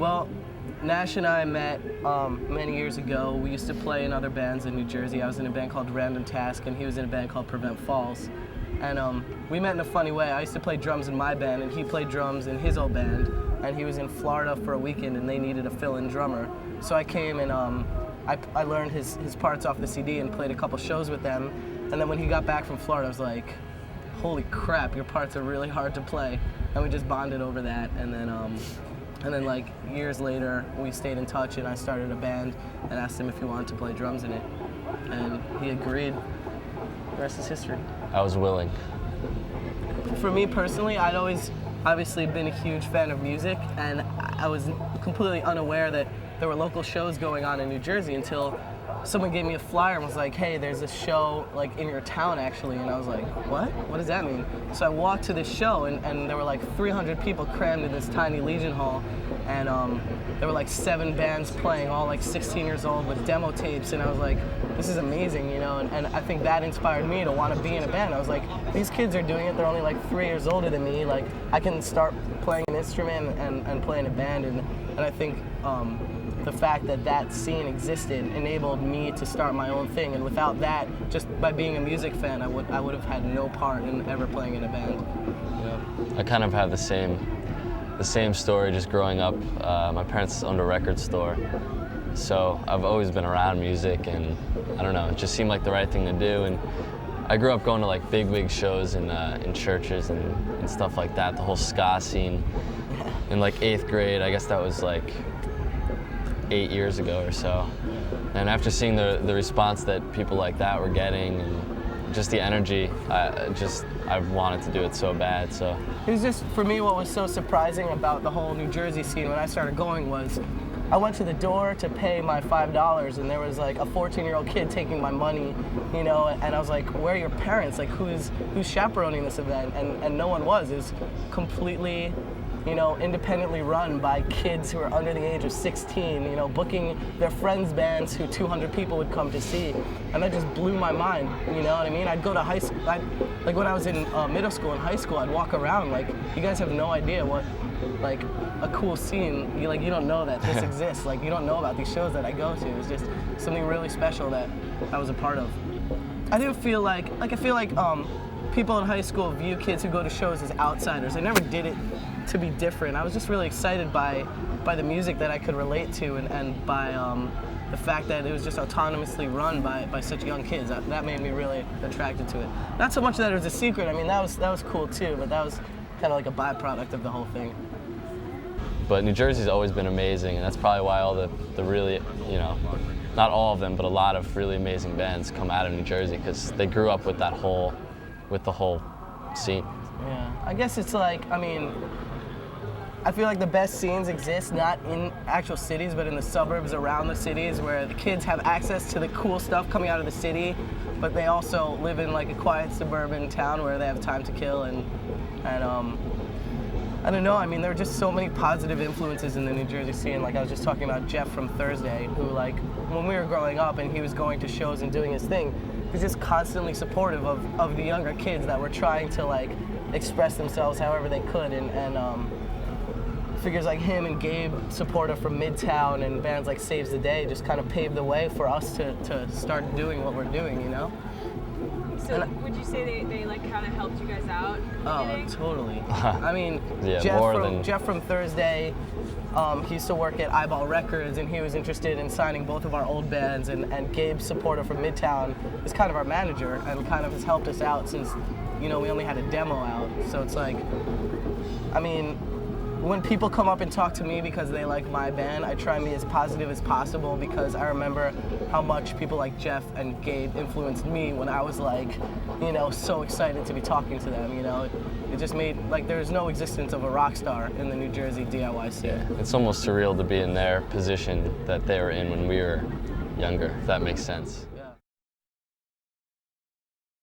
Well, Nash and I met many years ago. We used to play in other bands in New Jersey. I was in a band called Random Task, and he was in a band called Prevent Falls. And we met in a funny way. I used to play drums in my band, and he played drums in his old band. And he was in Florida for a weekend, and they needed a fill-in drummer. So I came and I learned his parts off the CD and played a couple shows with them. And then when he got back from Florida, I was like, holy crap, your parts are really hard to play. And we just bonded over that. And then like years later, we stayed in touch, and I started a band and asked him if he wanted to play drums in it. And he agreed. The rest is history. I was willing. For me personally, I'd always obviously been a huge fan of music, and I was completely unaware that there were local shows going on in New Jersey until someone gave me a flyer and was like, hey, there's this show like in your town actually. And I was like, what? What does that mean? So I walked to this show, and there were like 300 people crammed in this tiny Legion Hall, and there were like 7 bands playing, all like 16 years old with demo tapes, and I was like, this is amazing, you know, and I think that inspired me to want to be in a band. I was like, these kids are doing it, they're only like 3 years older than me, like I can start playing an instrument and play in a band, and I think the fact that that scene existed enabled me to start my own thing, and without that, just by being a music fan, I would have had no part in ever playing in a band. Yeah. I kind of have the same story just growing up. My parents owned a record store, so I've always been around music, and I don't know, it just seemed like the right thing to do. And I grew up going to like big shows in churches and stuff like that, the whole ska scene. In like 8th grade, I guess that was like 8 years ago or so. And after seeing the response that people like that were getting, and just the energy, I wanted to do it so bad. So it was just, for me, what was so surprising about the whole New Jersey scene when I started going was I went to the door to pay my $5, and there was like a 14-year-old kid taking my money, you know, and I was like, where are your parents? Like, who's chaperoning this event? And no one was. It was completely, you know, independently run by kids who are under the age of 16, you know, booking their friends' bands who 200 people would come to see. And that just blew my mind, you know what I mean? I'd go to high school, like when I was in middle school and high school, I'd walk around like, you guys have no idea what, like, a cool scene, you don't know that this exists. Like, you don't know about these shows that I go to. It's just something really special that I was a part of. I do feel like people in high school view kids who go to shows as outsiders. I never did it to be different. I was just really excited by the music that I could relate to, and by the fact that it was just autonomously run by such young kids. That made me really attracted to it. Not so much that it was a secret. I mean, that was cool too, but that was kind of like a byproduct of the whole thing. But New Jersey's always been amazing, and that's probably why all the really, you know, not all of them, but a lot of really amazing bands come out of New Jersey, because they grew up with the whole scene. Yeah, I guess it's like, I mean, I feel like the best scenes exist not in actual cities, but in the suburbs around the cities, where the kids have access to the cool stuff coming out of the city, but they also live in like a quiet suburban town where they have time to kill, and I don't know, I mean, there are just so many positive influences in the New Jersey scene. Like I was just talking about Jeff from Thursday, who, like, when we were growing up and he was going to shows and doing his thing, he was just constantly supportive of the younger kids that were trying to, like, express themselves however they could, and figures like him and Gabe Supporter from Midtown and bands like Saves the Day just kind of paved the way for us to start doing what we're doing, you know? So would you say they like kind of helped you guys out? Oh, totally. I mean, yeah, Jeff from Thursday, he used to work at Eyeball Records, and he was interested in signing both of our old bands, and Gabe Supporter from Midtown is kind of our manager and kind of has helped us out since, you know, we only had a demo out. So it's like, I mean, when people come up and talk to me because they like my band, I try and be as positive as possible, because I remember how much people like Jeff and Gabe influenced me when I was like, you know, so excited to be talking to them, you know. It just made, like, there's no existence of a rock star in the New Jersey DIY scene. Yeah, it's almost surreal to be in their position that they were in when we were younger, if that makes sense.